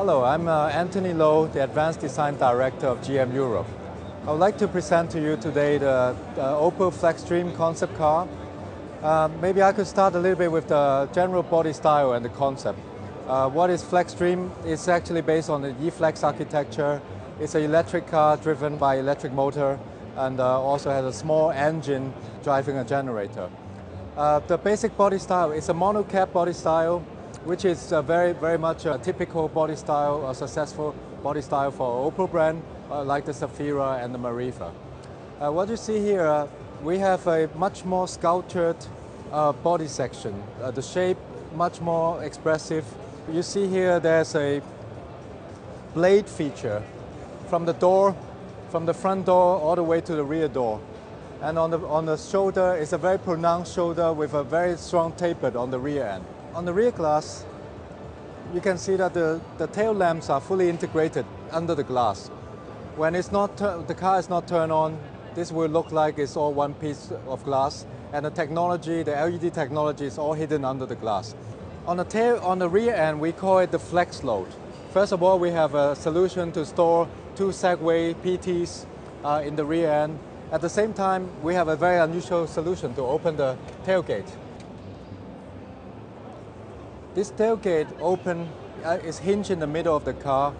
Hello, I'm Anthony Lowe, the Advanced Design Director of GM Europe. I would like to present to you today the Opel Flextreme Concept Car. Maybe I could start a little bit with the general body style and the concept. What is Flextreme? It's actually based on the E-Flex architecture. It's an electric car driven by electric motor and also has a small engine driving a generator. The basic body style is a monocap body style, which is very much a typical body style, a successful body style for Opel brand, like the Zafira and the Mariva. What you see here, we have a much more sculptured body section. The shape much more expressive. You see here there's a blade feature from the door, from the front door all the way to the rear door. And on the shoulder is a very pronounced shoulder with a very strong tapered on the rear end. On the rear glass, you can see that the tail lamps are fully integrated under the glass. When the car is not turned on, this will look like it's all one piece of glass, and the technology, the LED technology, is all hidden under the glass. On the rear end, we call it the FlexLoad. First of all, we have a solution to store 2 Segway PTs in the rear end. At the same time, we have a very unusual solution to open the tailgate. This tailgate is hinged in the middle of the car.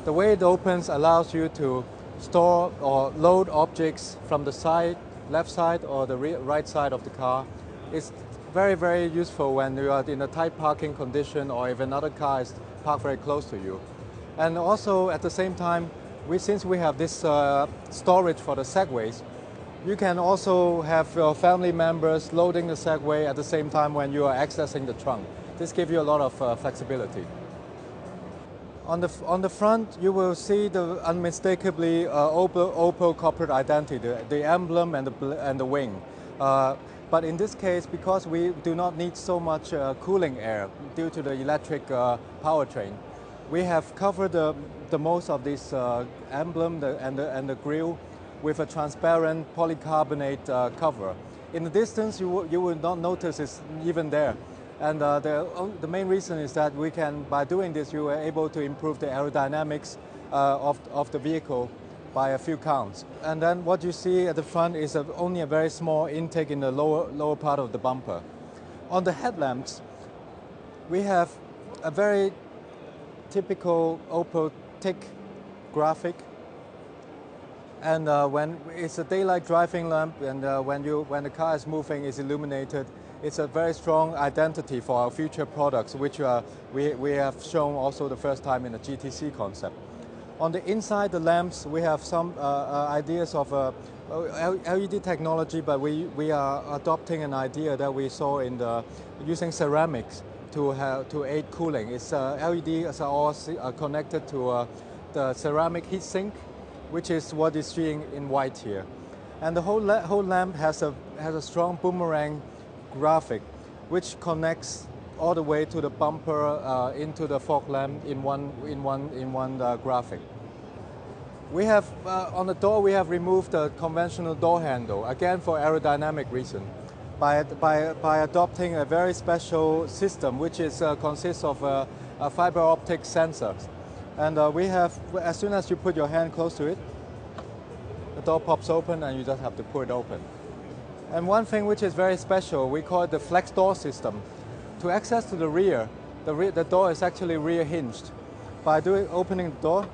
The way it opens allows you to store or load objects from the side, left side or the right side of the car. It's very useful when you are in a tight parking condition or if another car is parked very close to you. And also at the same time, since we have this storage for the Segways, you can also have your family members loading the Segway at the same time when you are accessing the trunk. This gives you a lot of flexibility. On the front, you will see the unmistakably Opel corporate identity, the emblem and the wing. But in this case, because we do not need so much cooling air due to the electric powertrain, we have covered the most of this emblem and the grille with a transparent polycarbonate cover. In the distance, you will not notice it's even there. And the main reason is that by doing this, you are able to improve the aerodynamics of the vehicle by a few counts. And then what you see at the front is only a very small intake in the lower part of the bumper. On the headlamps, we have a very typical Opel thick graphic. And when it's a daylight driving lamp, and when the car is moving, it's illuminated. It's a very strong identity for our future products, which we have shown also the first time in the GTC concept. On the inside, the lamps, we have some ideas of LED technology, but we are adopting an idea that we saw in using ceramics to aid cooling. It's LEDs are all connected to the ceramic heat sink, which is what is seen in white here. And the whole lamp has a strong boomerang graphic, which connects all the way to the bumper into the fog lamp in one graphic. We have on the door we have removed the conventional door handle, again for aerodynamic reason, by adopting a very special system which consists of a fiber optic sensor. And we have, as soon as you put your hand close to it, the door pops open and you just have to pull it open. And one thing which is very special, we call it the FlexDoor system. To access to the rear, the door is actually rear hinged. By opening the door,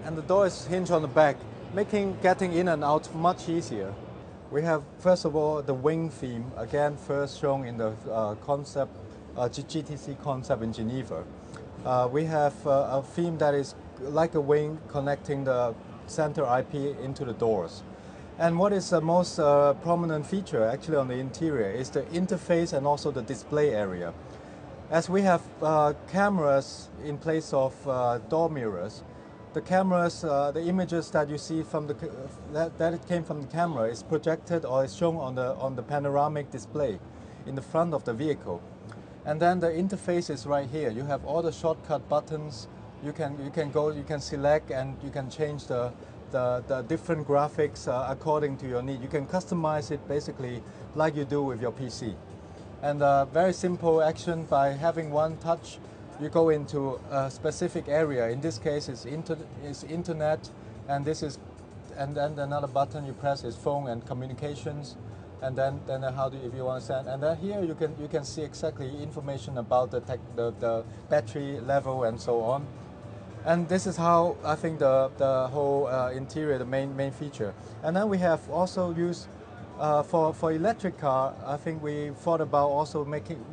and the door is hinged on the back, making getting in and out much easier. We have, first of all, the wing theme, again first shown in the GTC concept in Geneva. We have a theme that is like a wing connecting the center IP into the doors. And what is the most prominent feature actually on the interior is the interface and also the display area. As we have cameras in place of door mirrors, the cameras, the images that you see from that it came from the camera is projected or is shown on the panoramic display in the front of the vehicle. And then the interface is right here. You have all the shortcut buttons. You can select and you can change the different graphics according to your need. You can customize it basically like you do with your PC. And very simple action. By having one touch, you go into a specific area. In this case, it's internet, and and then another button you press is phone and communications, and then how do you, if you want to send, and then here you can see exactly information about the battery level and so on. And this is how I think the whole interior, the main feature. And then we have also used for electric car. I think we thought about also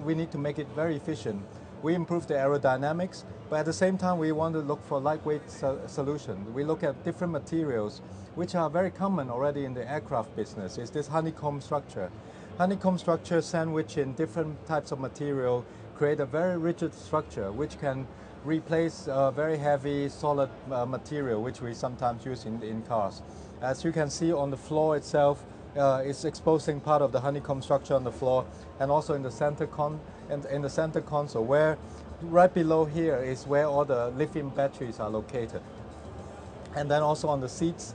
we need to make it very efficient. We improve the aerodynamics, but at the same time we want to look for lightweight solution. We look at different materials, which are very common already in the aircraft business. Is this honeycomb structure? Honeycomb structure sandwich in different types of material create a very rigid structure, which can replace very heavy solid material, which we sometimes use in cars. As you can see on the floor itself, it's exposing part of the honeycomb structure on the floor, and also in the center console, where right below here is where all the lithium batteries are located. And then also on the seats,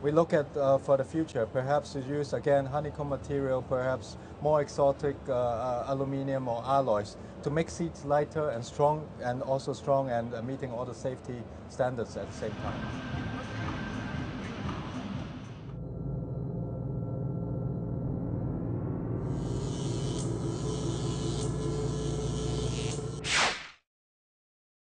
we look at for the future, perhaps to use again honeycomb material, perhaps more exotic aluminum or alloys to make seats lighter and strong, and also strong and meeting all the safety standards at the same time.